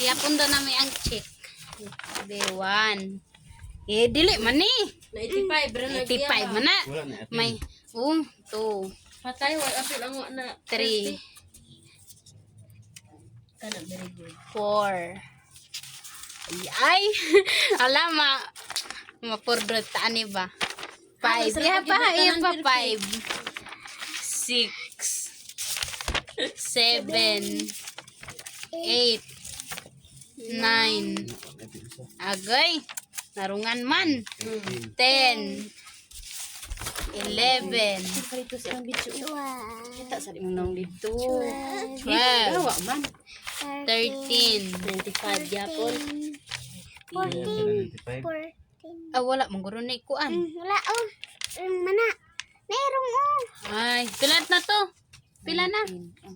Iyapon daw namin ang check. B1. Dili man ni. 85 ra na 85 man na. Wala na. May 2, Patay wala apil ang na 3, kana very good. 4. Ay, alam mapurdot ani ba? 5. sarap Iya pag-ibig pa ka ng 5. 6, 7, 8, 9. Agay, narungan man. 10, 11, Parito sa ang bitso. Kita sa imong nang dito. 12, Gawa man. 13. 95 yapon. 95. Wala mong guro na ikuan. Wala oh. Mana? Merong oh. Ay, pilat na to. Pila na? 19.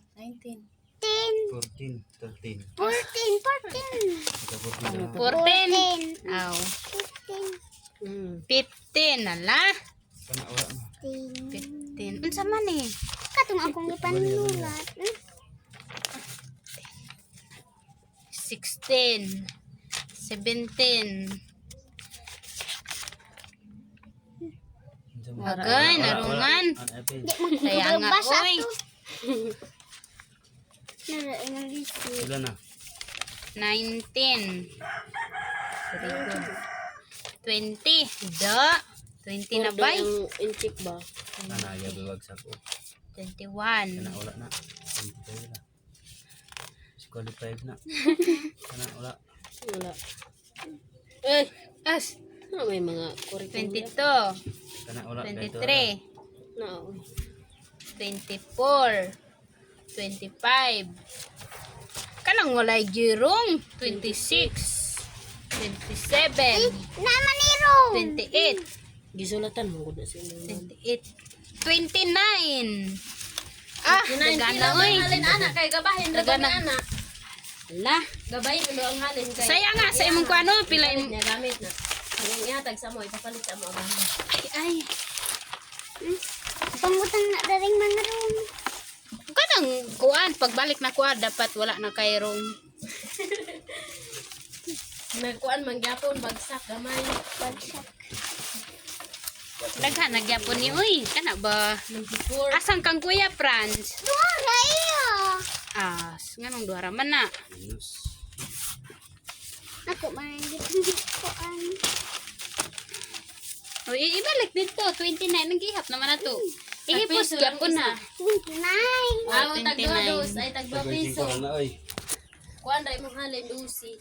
14, 13. 14. Ika 14 na. 14. Aw. 15. 15 ala. Kana wala na. 15. Unsa man eh? Katong akong ipanulat. 16. 17. Agay, narungan. Kaya nga, oy. Wala na. 19. Very good. 20. Da. 20 na bay. Ang inchik ba? Kana ya biwagsak ko. 21. Kana wala na. 25 na. Qualified na. Kana wala. Wala. Eh, As. may mga curriculum. 22. Kana wala. 23. Na. 24. 25. Kanang walay girong. 26. 27. Naman irong. 28. Gisulatan mo gud sa inyo. 28. 29. Ah, nagana oy. Halin ana kay gabahin ra Dagana. gani ana. Ala. Gabahin mo ang halin kay. Saya nga sa imong kuano pila Palit niya gamit na. Ang ihatag sa mo ipapalit sa mo ang ay. Pangutang na daring mga room. Kanang kuan pagbalik na kuan dapat wala na kay room. Nagkuan man gyapon bagsak gamay. Bagsak. Daghan nagyapon ni uy. Kana ba? 94. Asang kang Kuya Franz? Duara iyo. Nganong duara man na. Minus. Ako man hindi ko an. O ibalik dito 29 nagihap naman na to. Ihipos piso gyapon lang na. 29. Aw tag 29. dos ay tag 2 piso. Tagway 5 na oy. Kuan ra imong halin usi.